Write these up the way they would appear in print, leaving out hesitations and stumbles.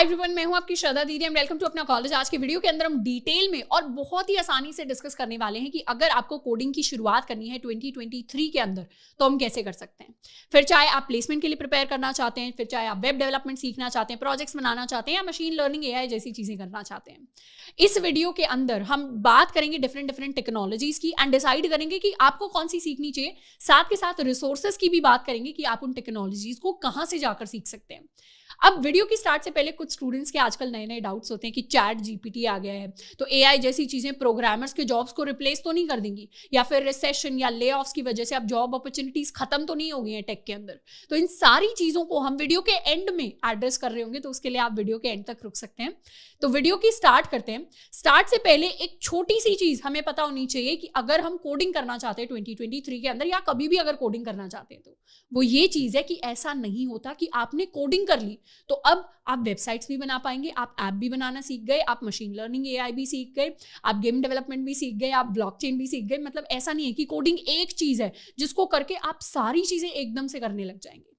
Hi everyone, मैं हूं आपकी श्रद्धा दीदी एंड वेलकम टू अपना कॉलेज। आज के वीडियो के अंदर हम डिटेल में और बहुत ही आसानी से डिस्कस करने वाले हैं कि अगर आपको कोडिंग की शुरुआत करनी है 2023 के अंदर तो हम कैसे कर सकते हैं। फिर चाहे आप प्लेसमेंट के लिए प्रिपेयर करना चाहते हैं, फिर चाहे आप वेब डेवलपमेंट सीखना चाहते हैं, प्रोजेक्ट्स बनाना चाहते हैं या मशीन लर्निंग एआई जैसी चीजें करना चाहते हैं। इस वीडियो के अंदर हम बात करेंगे डिफरेंट टेक्नोलॉजीज की एंड डिसाइड करेंगे कि आपको कौन सी सीखनी चाहिए। साथ के साथ रिसोर्सेज की भी बात करेंगे कि आप उन टेक्नोलॉजीज को कहां से जाकर सीख सकते हैं। अब वीडियो की स्टार्ट से पहले कुछ स्टूडेंट्स के आजकल नए नए डाउट्स होते हैं कि चैट जीपीटी आ गया है तो एआई जैसी चीजें प्रोग्रामर्स के जॉब्स को रिप्लेस तो नहीं कर देंगी, या फिर रिसेशन या ले ऑफ्स की वजह से अब जॉब अपॉर्चुनिटीज खत्म तो नहीं हो गई हैं टेक के अंदर। तो इन सारी चीजों को हम वीडियो के एंड में एड्रेस कर रहे होंगे, तो उसके लिए आप वीडियो के एंड तक रुक सकते हैं। तो वीडियो की स्टार्ट करते हैं। स्टार्ट से पहले एक छोटी सी चीज हमें पता होनी चाहिए कि अगर हम कोडिंग करना चाहते हैं 2023 के अंदर या कभी भी अगर कोडिंग करना चाहते हैं तो वो ये चीज है कि ऐसा नहीं होता कि आपने कोडिंग कर ली तो अब आप वेबसाइट्स भी बना पाएंगे, आप ऐप भी बनाना सीख गए, आप मशीन लर्निंग एआई भी सीख गए, आप गेम डेवलपमेंट भी सीख गए, आप ब्लॉकचेन भी सीख गए। मतलब ऐसा नहीं है कि कोडिंग एक चीज है जिसको करके आप सारी चीजें एकदम से करने लग जाएंगे।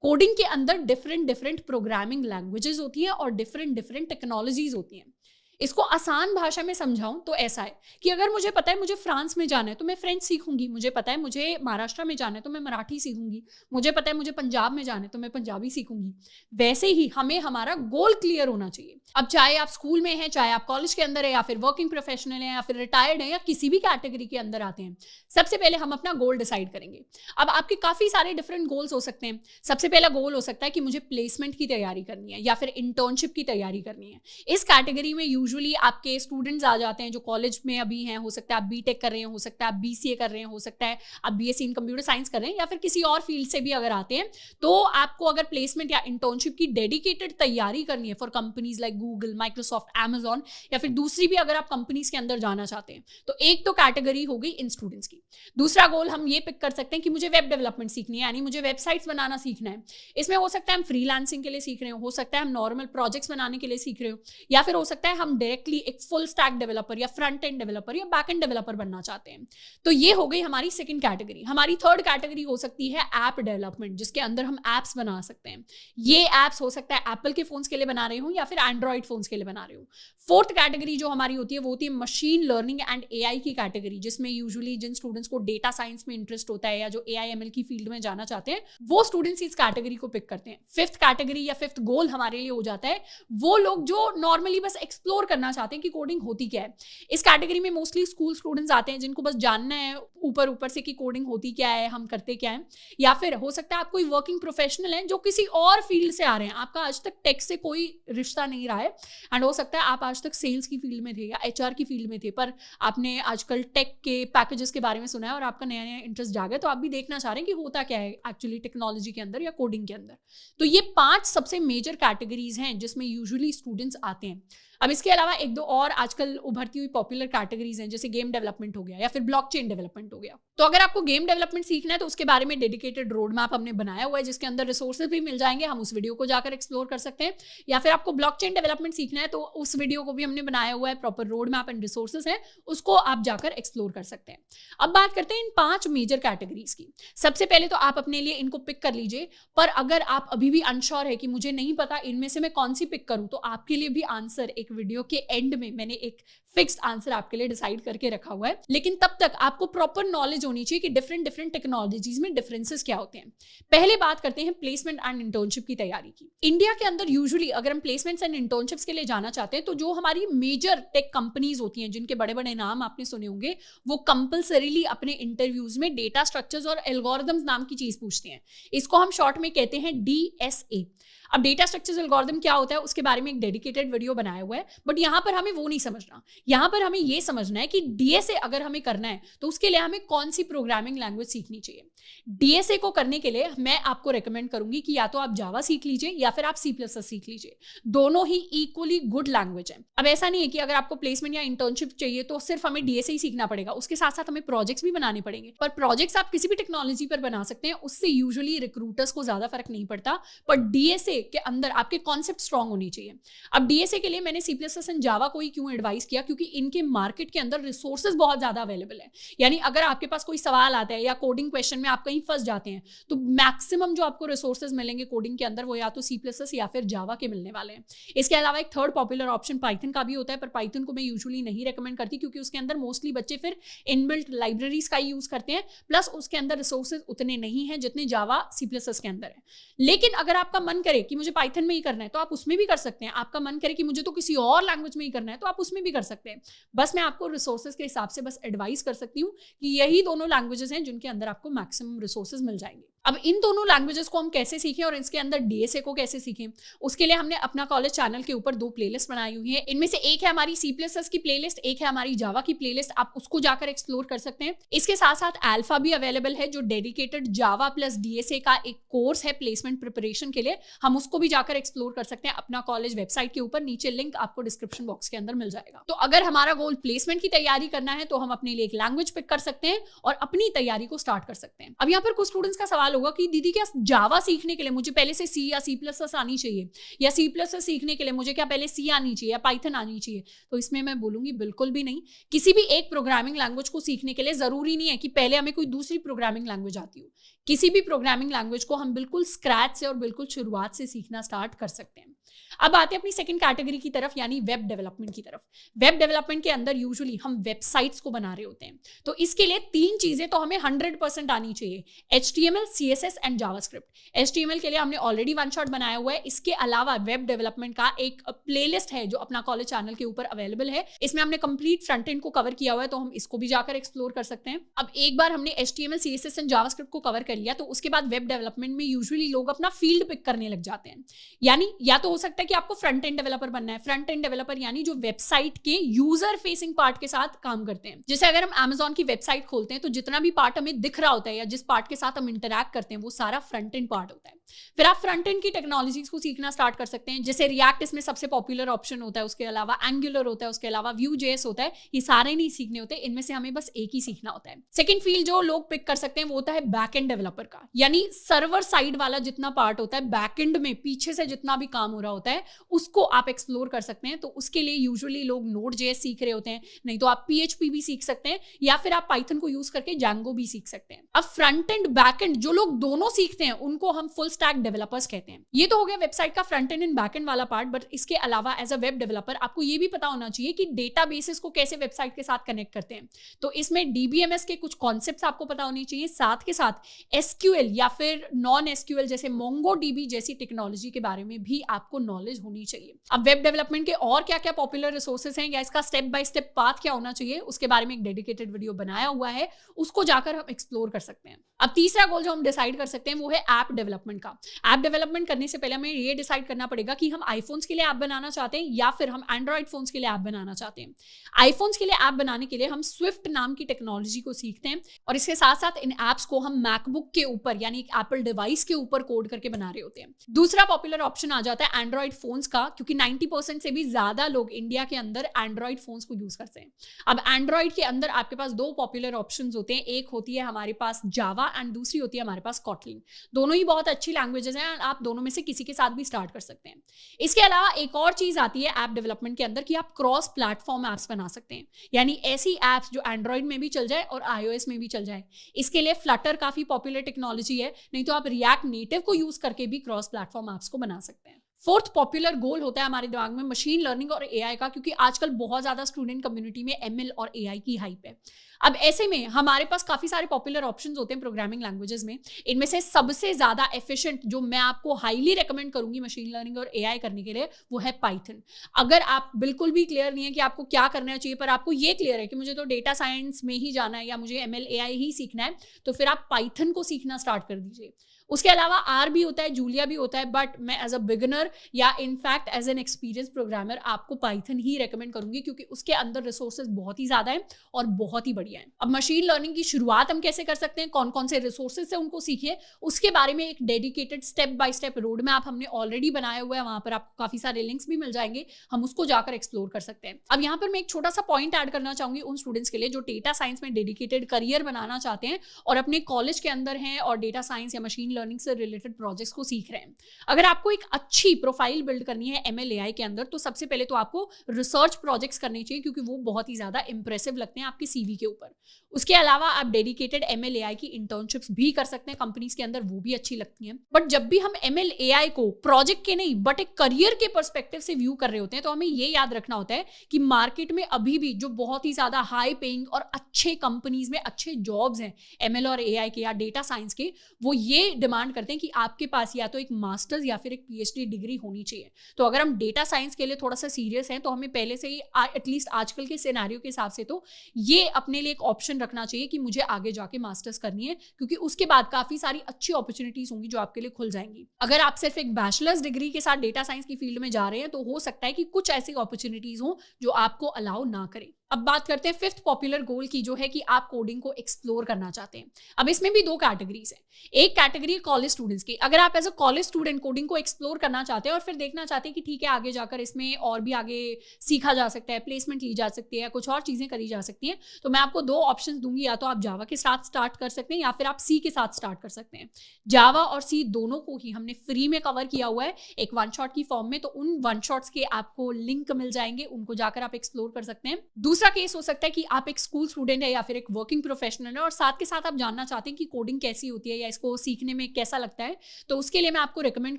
कोडिंग के अंदर डिफरेंट प्रोग्रामिंग लैंग्वेजेस होती हैं और डिफरेंट टेक्नोलॉजीज होती हैं। इसको आसान भाषा में समझाऊं तो ऐसा है कि अगर मुझे पता है मुझे फ्रांस में जाना है तो मैं फ्रेंच सीखूंगी, मुझे पता है मुझे महाराष्ट्र में जाना है तो मैं मराठी सीखूंगी, मुझे पता है मुझे पंजाब में जाना है तो मैं पंजाबी सीखूंगी। वैसे ही हमें हमारा गोल क्लियर होना चाहिए। अब चाहे आप स्कूल में हैं, चाहे आप कॉलेज के अंदर है, या फिर वर्किंग प्रोफेशनल है, या फिर रिटायर्ड है, या किसी भी कैटेगरी के अंदर आते हैं, सबसे पहले हम अपना गोल डिसाइड करेंगे। अब आपके काफी सारे डिफरेंट गोल्स हो सकते हैं। सबसे पहला गोल हो सकता है कि मुझे प्लेसमेंट की तैयारी करनी है या फिर इंटर्नशिप की तैयारी करनी है। इस कैटेगरी में यूजुअली आपके स्टूडेंट्स आ जाते हैं जो कॉलेज में अभी हैं। हो सकता है आप बीटेक कर रहे हैं, हो सकता है आप बीसीए कर रहे हैं, हो सकता है आप बीएससी इन कंप्यूटर साइंस कर रहे हैं, या फिर किसी और फील्ड से भी अगर आते हैं तो आपको अगर प्लेसमेंट या इंटर्नशिप की डेडिकेटेड तैयारी करनी है for companies like Google, Microsoft, Amazon, या फिर दूसरी भी अगर आप कंपनीज के अंदर जाना चाहते हैं तो एक तो कैटेगरी हो गई इन स्टूडेंट्स की। दूसरा गोल हम ये पिक कर सकते हैं कि मुझे वेब डेवलपमेंट सीखनी है, यानी मुझे वेबसाइट्स बनाना सीखना है। इसमें हो सकता है हम फ्रीलांसिंग के लिए सीख रहे हो सकता है हम नॉर्मल प्रोजेक्ट्स बनाने के लिए सीख रहे हो, या फिर हो सकता है हम डायरेक्टली एक फुल स्टैक डेवलपर या फ्रंट एंड डेवलपर या बैक एंड डेवलपर बनना चाहते हैं। तो ये हो गई हमारी सेकंड कैटेगरी। हमारी थर्ड कैटेगरी हो सकती है ऐप डेवलपमेंट, जिसके अंदर हम एप्स बना सकते हैं। ये एप्स हो सकता है एप्पल के फोन्स के लिए बना रहे हो या फिर एंड्रॉइड फोन्स के लिए बना रहे हो। फोर्थ कैटेगरी जो हमारी होती है वो होती है मशीन लर्निंग एंड एआई की कैटेगरी, जिसमें यूजुअली जिन स्टूडेंट्स को डेटा साइंस में इंटरेस्ट होता है या जो एआई एमएल की फील्ड में जाना चाहते हैं वो स्टूडेंट्स इस कैटेगरी को पिक करते हैं। फिफ्थ कैटेगरी या फिफ्थ गोल हमारे लिए हो जाता है वो लोग जो नॉर्मली बस एक्सप्लोर करना चाहते हैं कि कोडिंग होती क्या है। इस कैटेगरी में मोस्टली स्कूल स्टूडेंट्स आते हैं जिनको बस जानना है ऊपर से कि कोडिंग होती क्या है, हम करते क्या है। या फिर हो सकता है आप कोई वर्किंग प्रोफेशनल हैं जो किसी और फील्ड से आ रहे हैं, आपका आज तक टेक से कोई रिश्ता नहीं रहा है, एंड हो सकता है आप आज तक सेल्स की फील्ड में थे या एचआर की फील्ड में थे, पर आपने आजकल टेक के पैकेजेस के बारे में सुना है और आपका नया नया इंटरेस्ट जागा, तो आप भी देखना चाह रहे हैं कि होता क्या है एक्चुअली टेक्नोलॉजी के अंदर या कोडिंग के अंदर। तो ये 5 सबसे मेजर कैटेगरीज हैं जिसमें यूजुअली स्टूडेंट्स आते हैं। अब इसके अलावा एक दो और आजकल उभरती हुई पॉपुलर कैटेगरीज हैं, जैसे गेम डेवलपमेंट हो गया या फिर ब्लॉकचेन डेवलपमेंट हो गया। तो अगर आपको गेम डेवलपमेंट सीखना है तो उसके बारे में डेडिकेटेड रोड मैप हमने बनाया हुआ है, जिसके अंदर रिसोर्सेज भी मिल जाएंगे, हम उस वीडियो को जाकर एक्सप्लोर कर सकते हैं। या फिर आपको ब्लॉकचेन डेवलपमेंट सीखना है तो उस वीडियो को भी हमने बनाया हुआ है, proper road map and resources है, उसको आप जाकर एक्सप्लोर कर सकते हैं। अब बात करते हैं इन 5 मेजर कैटेगरीज की। सबसे पहले तो आप अपने लिए इनको पिक कर लीजिए, पर अगर आप अभी भी अनश्योर है कि मुझे नहीं पता इनमें से मैं कौन सी पिक करूं, तो आपके लिए भी आंसर एक वीडियो के एंड में मैंने एक फिक्स्ड आंसर आपके लिए डिसाइड करके रखा हुआ है। लेकिन तब तक आपको प्रॉपर नॉलेज होनी चाहिए कि डिफरेंट टेक्नोलॉजीज में डिफरेंसेस क्या होते हैं। पहले बात करते हैं प्लेसमेंट एंड इंटर्नशिप की तैयारी की। इंडिया के अंदर यूजुअली अगर हम प्लेसमेंट्स एंड इंटर्नशिप्स के लिए जाना चाहते हैं तो जो हमारी मेजर टेक कंपनीज होती हैं जिनके बड़े बड़े नाम आपने सुने होंगे, वो कंपल्सरीली अपने इंटरव्यूज में डेटा स्ट्रक्चर्स और एल्गोरिथम्स नाम की चीज पूछती हैं। इसको हम शॉर्ट में कहते हैं डीएसए। अब डेटा स्ट्रक्चर्स एल्गोरिथम क्या होता है उसके बारे में एक डेडिकेटेड वीडियो बनाया हुआ है, बट यहां पर हमें वो नहीं समझना। यहां पर हमें ये समझना है कि डीएसए अगर हमें करना है तो उसके लिए हमें कौन सी प्रोग्रामिंग लैंग्वेज सीखनी चाहिए। डीएसए को करने के लिए मैं आपको रेकमेंड करूंगी कि या तो आप जावा सीख लीजिए या फिर आप C++ सीख लीजिए। दोनों ही इक्वली गुड लैंग्वेज है। अब ऐसा नहीं है कि अगर आपको प्लेसमेंट या इंटर्नशिप चाहिए तो सिर्फ हमें डीएसए ही सीखना पड़ेगा, उसके साथ साथ हमें प्रोजेक्ट्स भी बनाने पड़ेंगे। पर प्रोजेक्ट्स आप किसी भी टेक्नोलॉजी पर बना सकते हैं, उससे यूजुअली रिक्रूटर्स को ज्यादा फर्क नहीं पड़ता। पर डीएसए के अंदर आपके कॉन्सेप्ट स्ट्रांग होनी चाहिए। अब डीएसए के लिए मैंने सी प्लस प्लस एंड जावा को ही क्यों एडवाइस किया, क्योंकि इनके मार्केट के अंदर रिसोर्सेज बहुत ज्यादा अवेलेबल है। यानी अगर आपके पास कोई सवाल आता है या कोडिंग क्वेश्चन में आप कहीं फंस जाते हैं तो मैक्सिमम जो आपको रिसोर्सेज मिलेंगे कोडिंग के अंदर वो या तो सी प्लस प्लस या फिर जावा के मिलने वाले हैं। इसके अलावा एक थर्ड पॉपुलर ऑप्शन पाइथन का भी होता है, पर पाइथन को मैं यूजुअली नहीं रेकमेंड करती क्योंकि उसके अंदर मोस्टली बच्चे फिर इनबिल्ट लाइब्रेरीज का यूज करते हैं, प्लस उसके अंदर रिसोर्सेज उतने नहीं है जितने जावा सी प्लस प्लस के अंदर है। लेकिन अगर आपका मन करे कि मुझे पाइथन में ही करना है तो आप उसमें भी कर सकते हैं, आपका मन करे कि मुझे तो किसी और लैंग्वेज में ही करना है तो आप उसमें भी कर सकते हैं। बस मैं आपको रिसोर्सेज के हिसाब से बस एडवाइस कर सकती हूँ कि यही दोनों लैंग्वेजेस हैं जिनके अंदर आपको मैक्सिमम रिसोर्सेज मिल जाएंगे। अब इन दोनों लैंग्वेजेस को हम कैसे सीखें और इसके अंदर डीएसए को कैसे सीखें, उसके लिए हमने अपना कॉलेज चैनल के ऊपर 2 प्लेलिस्ट बनाई हुई है। इनमें से एक है हमारी सी प्लस प्लस की प्लेलिस्ट, एक है हमारी जावा की प्लेलिस्ट, आप उसको जाकर एक्सप्लोर कर सकते हैं। इसके साथ साथ अल्फा भी अवेलेबल है जो डेडिकेटेड जावा प्लस डीएसए का एक कोर्स है प्लेसमेंट प्रिपरेशन के लिए, हम उसको भी जाकर एक्सप्लोर कर सकते हैं अपना कॉलेज वेबसाइट के ऊपर। नीचे लिंक आपको डिस्क्रिप्शन बॉक्स के अंदर मिल जाएगा। तो अगर हमारा गोल प्लेसमेंट की तैयारी करना है तो हम अपने लिए एक लैंग्वेज पिक कर सकते हैं और अपनी तैयारी को स्टार्ट कर सकते हैं। अब यहाँ पर कुछ स्टूडेंट्स का सवाल होगा कि दीदी क्या जावा सीखने के लिए मुझे पहले से सी या सी प्लस प्लस आनी चाहिए, या सी प्लस प्लस सीखने के लिए मुझे क्या पहले सी आनी चाहिए या पाइथन आनी चाहिए? तो इसमें मैं बोलूंगी बिल्कुल भी नहीं। किसी भी एक प्रोग्रामिंग लैंग्वेज को सीखने के लिए जरूरी नहीं है कि पहले हमें कोई दूसरी प्रोग्रामिंग लैंग्वेज आती हो। किसी भी प्रोग्रामिंग लैंग्वेज को हम बिल्कुल स्क्रैच से और बिल्कुल शुरुआत से सीखना स्टार्ट कर सकते हैं। अब आते हैं अपनी सेकंड कैटेगरी की तरफ, यानी वेब डेवलपमेंट की तरफ। वेब डेवलपमेंट के अंदर यूजुअली हम वेबसाइट्स को बना रहे होते हैं, तो इसके लिए 3 चीजें तो हमें 100% आनी चाहिए, HTML, CSS and JavaScript. HTML के लिए हमने ऑलरेडी वन शॉट बनाया हुआ है। इसके अलावा वेब डेवलपमेंट का एक प्लेलिस्ट है जो अपना कॉलेज चैनल के ऊपर अवेलेबल है, इसमें हमने कंप्लीट फ्रंट एंड को कवर किया हुआ है, तो हम इसको भी जाकर एक्सप्लोर कर सकते हैं। अब एक बार हमने HTML, CSS एंड जावास्क्रिप्ट को कवर कर लिया तो उसके बाद वेब डेवलपमेंट में यूजुअली लोग अपना फील्ड पिक करने लग जाते हैं। यानी या तो हो सकता है कि आपको फ्रंट एंड डेवलपर बनना है। फ्रंट एंड डेवलपर यानी जो वेबसाइट के यूजर फेसिंग पार्ट के साथ काम करते हैं। जैसे अगर हम Amazon की वेबसाइट खोलते हैं तो जितना भी पार्ट हमें दिख रहा होता है या जिस पार्ट के साथ हम इंटरैक्ट करते हैं वो सारा फ्रंट एंड पार्ट होता है। फिर आप फ्रंट एंड की टेक्नोलॉजीज को सीखना स्टार्ट कर सकते हैं, जैसे रिएक्ट इसमें सबसे पॉपुलर ऑप्शन होता है, उसके अलावा एंगुलर होता है, उसके अलावा Vue.js होता है। ये सारे नहीं सीखने होते, इनमें से हमें बस एक ही सीखना होता है। सेकंड फील्ड जो लोग पिक कर सकते हैं वो होता है बैक एंड डेवलपर का, यानी सर्वर साइड वाला जितना पार्ट होता है बैक एंड में पीछे से जितना भी काम हो रहा होता है उसको आप एक्सप्लोर कर सकते हैं। तो उसके लिए यूजुअली लोग Node.js सीख रहे होते हैं, नहीं तो आप PHP भी सीख सकते हैं या फिर आप पाइथन को यूज करके Django भी सीख सकते हैं। अब फ्रंट एंड बैक एंड जो लोग दोनों सीखते हैं उनको हम फुल स्टैक डेवलपर्स कहते हैं। ये तो हो गया वेबसाइट का front end and back and वाला पार्ट, बट इसके अलावा एज अ वेब डेवलपर आपको ये भी पता होना चाहिए कि डेटाबेसेस को कैसे वेबसाइट के साथ कनेक्ट करते हैं। तो इसमें DBMS के कुछ कॉन्सेप्ट्स आपको पता होने चाहिए, साथ के साथ SQL या फिर नॉन SQL जैसे MongoDB जैसी टेक्नोलॉजी के बारे में भी आपको नॉलेज होनी चाहिए। अब वेब डेवलपमेंट के और क्या क्या पॉपुलर रिसोर्सेज हैं या इसका स्टेप बाय स्टेप पाथ क्या होना चाहिए उसके बारे में एक डेडिकेटेड वीडियो बनाया हुआ है, उसको जाकर हम एक्सप्लोर कर सकते हैं। अब तीसरा गोल जो हम डिसाइड कर सकते हैं वो है ऐप डेवलपमेंट का। ऐप डेवलपमेंट करने से पहले हमें ये डिसाइड करना पड़ेगा कि हम आईफोन्स के लिए ऐप बनाना चाहते हैं या फिर हम एंड्रॉइड फोन्स के लिए ऐप बनाना चाहते हैं। आईफोन्स के लिए ऐप बनाने के लिए हम स्विफ्ट नाम की टेक्नोलॉजी को सीखते हैं और इसके साथ साथ इन ऐप्स को हम मैकबुक के ऊपर यानी एक एप्पल डिवाइस के ऊपर कोड करके बना रहे होते हैं। दूसरा पॉपुलर ऑप्शन आ जाता है एंड्रॉइड फोन्स का, क्योंकि 90% से भी ज्यादा लोग इंडिया के अंदर एंड्रॉइड फोन्स को यूज करते हैं। अब एंड्रॉइड के अंदर आपके पास 2 पॉपुलर ऑप्शंस होते हैं, एक होती है हमारे पास जावा एंड दूसरी होती है हमारे पास कॉटलिन। दोनों ही बहुत अच्छी लैंग्वेजेस हैं, आप दोनों में से किसी के साथ भी स्टार्ट कर सकते हैं। इसके अलावा एक और चीज आती है ऐप डेवलपमेंट के अंदर कि आप क्रॉस प्लेटफॉर्म एप्स बना सकते हैं, यानी ऐसी एप्स जो एंड्रॉइड में भी चल जाए और iOS में भी चल जाए। इसके लिए फ्लटर काफी पॉपुलर टेक्नोलॉजी है, नहीं तो आप रिएक्ट नेटिव को यूज करके भी क्रॉस प्लेटफॉर्म एप्स को बना सकते हैं। फोर्थ पॉपुलर गोल होता है हमारे दिमाग में मशीन लर्निंग और AI का, क्योंकि आजकल बहुत ज्यादा स्टूडेंट कम्युनिटी में ML और AI की हाइप है। अब ऐसे में हमारे पास काफी सारे पॉपुलर ऑप्शंस होते हैं प्रोग्रामिंग लैंग्वेजेस में। इनमें से सबसे ज्यादा एफिशिएंट जो मैं आपको हाईली रेकमेंड करूंगी मशीन लर्निंग और AI करने के लिए वो है पाइथन। अगर आप बिल्कुल भी क्लियर नहीं है कि आपको क्या करना चाहिए, पर आपको ये क्लियर है कि मुझे तो डेटा साइंस में ही जाना है या मुझे ML AI ही सीखना है, तो फिर आप पाइथन को सीखना स्टार्ट कर दीजिए। उसके अलावा R भी होता है, जूलिया भी होता है, बट मैं एज अ बिगिनर या in fact as an experience programmer आपको पाइथन ही रेकमेंड करूंगी, क्योंकि उसके अंदर रिसोर्सेज बहुत ही ज्यादा है और बहुत ही बढ़िया है। अब मशीन लर्निंग की शुरुआत हम कैसे कर सकते हैं, कौन कौन से रिसोर्सेज से उनको सीखें, उसके बारे में एक dedicated step by step road map हमने ऑलरेडी बनाया हुआ है। वहां पर आपको काफी सारे लिंक्स भी मिल जाएंगे, हम उसको जाकर एक्सप्लोर कर सकते हैं। अब यहाँ पर मैं एक छोटा सा पॉइंट ऐड करना चाहूंगी उन स्टूडेंट्स के लिए जो डेटा साइंस में डेडिकेटेड करियर बनाना चाहते हैं और अपने कॉलेज के अंदर हैं और डेटा साइंस या मशीन लर्निंग से रिलेटेड प्रोजेक्ट्स को सीख रहे हैं। अगर आपको एक अच्छी प्रोफाइल बिल्ड करनी है ML AI के अंदर, तो सबसे पहले तो आपको रिसर्च प्रोजेक्ट्स करने चाहिए, क्योंकि वो बहुत ही ज्यादा इंप्रेसिव लगते हैं आपके CV के ऊपर। उसके अलावा आप डेडिकेटेड ML AI की इंटर्नशिप्स भी कर सकते हैं कंपनीज के अंदर, वो भी अच्छी लगती हैं। बट जब भी हम ML AI को प्रोजेक्ट के नहीं बट एक करियर के पर्सपेक्टिव से व्यू कर रहे होते हैं, तो हमें ये याद रखना होता है कि मार्केट में अभी भी जो बहुत ही ज्यादा हाई पेइंग और अच्छे कंपनीज में अच्छे जॉब्स हैं ML और AI के या डेटा साइंस के, वो ये डिमांड करते हैं कि आपके पास या तो एक मास्टर्स या फिर एक PhD डिग्री होनी चाहिए। तो अगर हम डेटा साइंस के लिए थोड़ा सा सीरियस हैं, तो हमें पहले से ही एटलीस्ट आजकल के सिनेरियो के हिसाब से तो ये अपने लिए एक ऑप्शन रखना चाहिए कि मुझे आगे जाके मास्टर्स करनी है, क्योंकि उसके बाद काफी सारी अच्छी अपॉर्चुनिटीज होंगी जो आपके लिए खुल जाएंगी। अगर आप सिर्फ एक बैचलर्स डिग्री के साथ डेटा साइंस की फील्ड में जा रहे हैं, तो हो सकता है कि कुछ ऐसी अपॉर्चुनिटीज हो जो आपको अलाउ ना करें। अब बात करते हैं फिफ्थ पॉपुलर गोल की, जो है कि आप कोडिंग को एक्सप्लोर करना चाहते हैं। अब इसमें भी दो कैटेगरीज हैं। एक कैटेगरी है कॉलेज स्टूडेंट्स की। अगर आप as a college student coding को एक्सप्लोर करना चाहते हैं और फिर देखना चाहते हैं कि ठीक है आगे जाकर इसमें और भी आगे सीखा जा सकता है, प्लेसमेंट ली जा सकती है, कुछ और चीजें करी जा सकती हैं, तो मैं आपको दो ऑप्शन दूंगी। या तो आप जावा के साथ स्टार्ट कर सकते हैं या फिर आप सी के साथ स्टार्ट कर सकते हैं। जावा और सी दोनों को ही हमने फ्री में कवर किया हुआ है एक वन शॉट की फॉर्म में, तो उन वन शॉट्स के आपको लिंक मिल जाएंगे, उनको जाकर आप एक्सप्लोर कर सकते हैं। दूसरा केस हो सकता है कि आप एक स्कूल स्टूडेंट है या फिर एक वर्किंग प्रोफेशनल है और साथ के साथ आप जानना चाहते हैं कि कोडिंग कैसी होती है या इसको सीखने में कैसा लगता है, तो उसके लिए मैं आपको रिकमेंड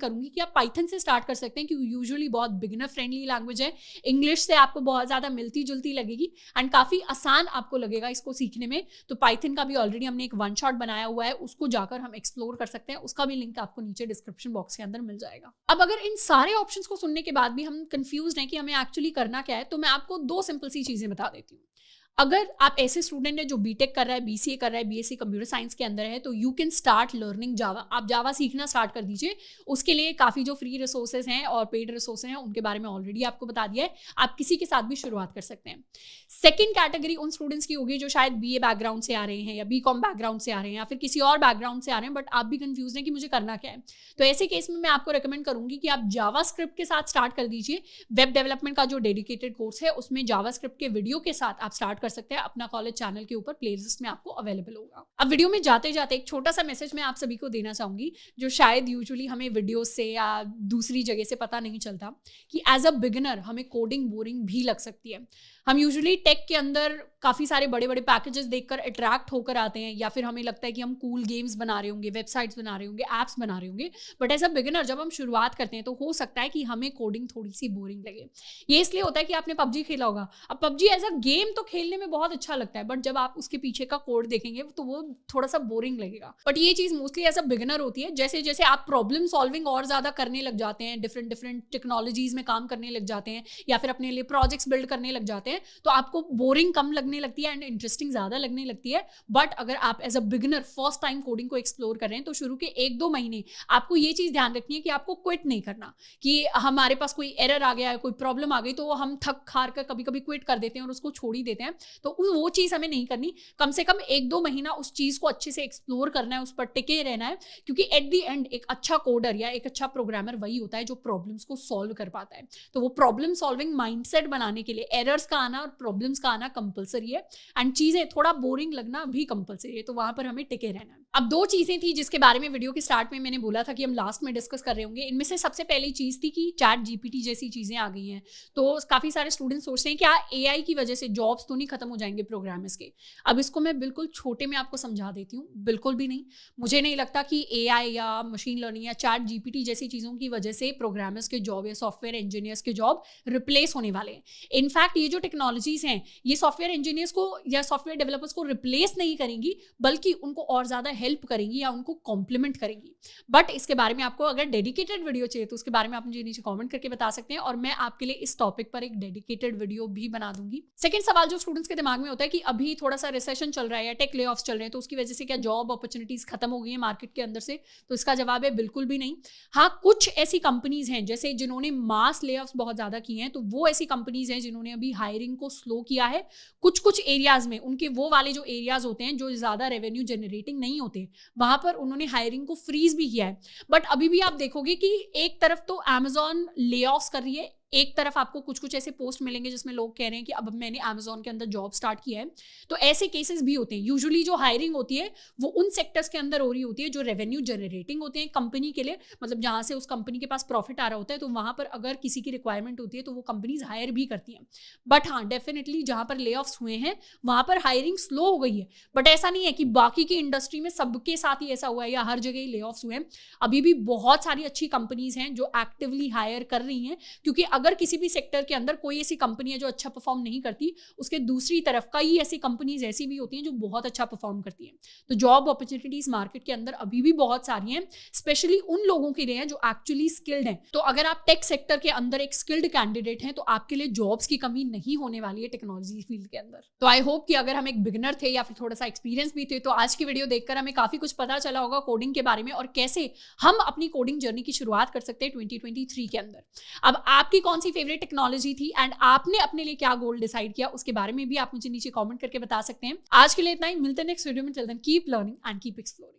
करूंगी कि आप पाइथन से स्टार्ट कर सकते हैं, क्योंकि यूजुअली बहुत बिगिनर फ्रेंडली लैंग्वेज है। इंग्लिश से आपको बहुत ज्यादा मिलती जुलती लगेगी एंड काफी आसान आपको लगेगा इसको सीखने में। तो पाइथन का भी ऑलरेडी हमने एक वन शॉट बनाया हुआ है, उसको जाकर हम एक्सप्लोर कर सकते हैं। उसका भी लिंक आपको नीचे डिस्क्रिप्शन बॉक्स के अंदर मिल जाएगा। अब अगर इन सारे ऑप्शंस को सुनने के बाद भी हम कंफ्यूज हैं कि हमें एक्चुअली करना क्या है, तो मैं आपको दो सिंपल सी चीजें बता देती हूँ। अगर आप ऐसे स्टूडेंट है जो बीटेक कर रहा है, BCA कर रहा है, BSc कंप्यूटर साइंस के अंदर है, तो यू कैन स्टार्ट लर्निंग जावा। आप जावा सीखना स्टार्ट कर दीजिए। उसके लिए काफ़ी जो फ्री रिसोर्सेज हैं और पेड रिसोर्सेज हैं उनके बारे में ऑलरेडी आपको बता दिया है। आप किसी के साथ भी शुरुआत कर सकते हैं। सेकेंड कैटेगरी उन स्टूडेंट्स की होगी जो शायद BA बैकग्राउंड से आ रहे हैं या BCom बैकग्राउंड से आ रहे हैं या फिर किसी और बैकग्राउंड से आ रहे हैं, बट आप भी कंफ्यूज हैं कि मुझे करना क्या है। तो ऐसे केस में मैं आपको रिकमेंड करूंगी कि आप जावा स्क्रिप्ट के साथ स्टार्ट कर दीजिए। वेब डेवलपमेंट का जो डेडिकेटेड कोर्स है उसमें जावा स्क्रिप्ट के वीडियो के साथ आप स्टार्ट कर सकते हैं। अपना कॉलेज चैनल के ऊपर प्लेलिस्ट में आपको अवेलेबल होगा। अब वीडियो में जाते जाते एक छोटा सा मैसेज मैं आप सभी को देना चाहूंगी, जो शायद यूजुअली हमें वीडियो से या दूसरी जगह से पता नहीं चलता, कि एज अ बिगिनर हमें कोडिंग बोरिंग भी लग सकती है। हम यूजुअली टेक के अंदर काफ़ी सारे बड़े बड़े पैकेजेस देखकर अट्रैक्ट होकर आते हैं, या फिर हमें लगता है कि हम कूल गेम्स बना रहे होंगे, वेबसाइट्स बना रहे होंगे, ऐप्स बना रहे होंगे। बट एज अ बिगिनर जब हम शुरुआत करते हैं तो हो सकता है कि हमें कोडिंग थोड़ी सी बोरिंग लगे। ये इसलिए होता है कि आपने PUBG खेला होगा। अब PUBG एज अ गेम तो खेलने में बहुत अच्छा लगता है, बट जब आप उसके पीछे का कोड देखेंगे तो वो थोड़ा सा बोरिंग लगेगा। बट ये चीज़ मोस्टली एज अ बिगिनर होती है। जैसे जैसे आप प्रॉब्लम सॉल्विंग और ज़्यादा करने लग जाते हैं, डिफरेंट टेक्नोलॉजीज में काम करने लग जाते हैं या फिर अपने लिए प्रोजेक्ट्स बिल्ड करने लग जाते हैं, तो आपको बोरिंग कम लगने लगती है एंड इंटरेस्टिंग ज़्यादा लगने लगती है। बट अगर आप as a beginner first time coding को एक्सप्लोर कर रहे हैं, तो शुरू के 1-2 महीने आपको ये चीज़ ध्यान रखनी है कि आपको क्विट नहीं करना, कि हमारे पास कोई एरर आ गया है, कोई प्रॉब्लम आ गई, तो हम थक हार कर कभी कभी क्विट कर देते हैं और उसको छोड़ ही देते हैं। तो वो चीज़ हमें नहीं करनी। कम से कम 1-2 महीना उस चीज़ को अच्छे से एक्सप्लोर करना है, उस पर टिके रहना है, क्योंकि एट द एंड एक अच्छा कोडर या एक अच्छा प्रोग्रामर वही होता है जो प्रॉब्लम्स को सॉल्व कर पाता है। तो वो प्रॉब्लम सॉल्विंग माइंडसेट बनाने के लिए एरर्स का आना और प्रॉब्लम्स का आना कंपलसरी है एंड चीजें थोड़ा बोरिंग लगना भी कंपलसरी है। तो वहां पर हमें टिके रहना है। अब 2 चीजें थी जिसके बारे में वीडियो के स्टार्ट में मैंने बोला था कि हम लास्ट में डिस्कस कर रहे होंगे। इनमें से सबसे पहली चीज थी कि चैट GPT जैसी चीजें आ गई हैं, तो काफी सारे स्टूडेंट सोचते हैं क्या AI की वजह से जॉब्स तो नहीं खत्म हो जाएंगे प्रोग्रामर्स के। अब इसको मैं बिल्कुल छोटे में आपको समझा देती हूँ, बिल्कुल भी नहीं। मुझे नहीं लगता कि AI या मशीन लर्निंग या चैट GPT जैसी चीजों की वजह से प्रोग्रामर्स के जॉब या सॉफ्टवेयर इंजीनियर्स के जॉब रिप्लेस होने वाले हैं। इनफैक्ट ये जो टेक्नोलॉजीज हैं ये सॉफ्टवेयर इंजीनियर्स को या सॉफ्टवेयर डेवलपर्स को रिप्लेस नहीं करेंगी, बल्कि उनको और ज्यादा हेल्प करेंगी या उनको कॉम्प्लीमेंट करेंगी। बट इसके बारे में आपको अगर डेडिकेटेड वीडियो चाहिए तो उसके बारे में आप मुझे नीचे कमेंट करके बता सकते हैं और मैं आपके लिए इस टॉपिक पर एक डेडिकेटेड वीडियो भी बना दूंगी। सेकंड सवाल जो स्टूडेंट्स के दिमाग में होता है कि अभी थोड़ा सा रिसेशन चल रहा है या टेक ले ऑफ्स चल रहे हैं, तो उसकी वजह से क्या जॉब अपॉर्चुनिटीज खत्म हो गई है मार्केट के अंदर से? तो इसका जवाब है बिल्कुल भी नहीं। हाँ, कुछ ऐसी कंपनीज हैं जैसे जिन्होंने मास ले ऑफ्स बहुत ज्यादा किए हैं, तो वो ऐसी कंपनीज हैं जिन्होंने अभी हायरिंग को स्लो किया है। कुछ एरियाज में उनके वो वाले जो एरियाज होते हैं जो ज्यादा रेवेन्यू जनरेटिंग नहीं होते, वहां पर उन्होंने हायरिंग को फ्रीज भी किया है। बट अभी भी आप देखोगे कि एक तरफ तो Amazon ले ऑफ्स कर रही है, एक तरफ आपको कुछ कुछ ऐसे पोस्ट मिलेंगे जिसमें लोग कह रहे हैं कि अब मैंने Amazon के अंदर जॉब स्टार्ट किया है। तो ऐसे केसेस भी होते हैं। यूजुअली जो हायरिंग होती है वो उन सेक्टर्स के अंदर हो रही होती है जो रेवेन्यू जनरेटिंग होते हैं कंपनी के लिए, मतलब जहां से उस कंपनी के पास प्रॉफिट आ रहा होता है, तो वहां पर अगर किसी की रिक्वायरमेंट होती है तो वो कंपनीज हायर भी करती हैं। बट हाँ, डेफिनेटली जहां पर ले ऑफ्स हुए हैं वहां पर हायरिंग स्लो हो गई है। बट ऐसा नहीं है कि बाकी की इंडस्ट्री में सबके साथ ही ऐसा हुआ है या हर जगह ही ले ऑफ्स हुए हैं। अभी भी बहुत सारी अच्छी कंपनीज हैं जो एक्टिवली हायर कर रही हैं, क्योंकि अगर किसी भी सेक्टर के अंदर कोई ऐसी कंपनी है जो अच्छा परफॉर्म नहीं करती, उसके दूसरी तरफ कई ऐसी कंपनीज ऐसी भी होती हैं जो बहुत अच्छा परफॉर्म करती हैं। तो जॉब अपॉर्चुनिटीज मार्केट के अंदर अभी भी बहुत सारी हैं, स्पेशली उन लोगों के लिए हैं जो एक्चुअली स्किल्ड हैं। तो अगर आप टेक सेक्टर के अंदर एक स्किल्ड कैंडिडेट हैं तो आपके लिए जॉब्स की कमी नहीं होने वाली है टेक्नोलॉजी फील्ड के अंदर। तो आई होप कि अगर हम एक बिगिनर थे या फिर थोड़ा सा एक्सपीरियंस भी थे तो आज की वीडियो देखकर हमें काफी कुछ पता चला होगा कोडिंग के बारे में और कैसे हम अपनी कोडिंग जर्नी की शुरुआत कर सकते हैं 2023 के अंदर। अब आपकी कौन सी फेवरेट टेक्नोलॉजी थी एंड आपने अपने लिए क्या गोल डिसाइड किया, उसके बारे में भी आप मुझे नीचे कमेंट करके बता सकते हैं। आज के लिए इतना ही, मिलते हैं नेक्स्ट वीडियो में। Till then keep learning and keep exploring.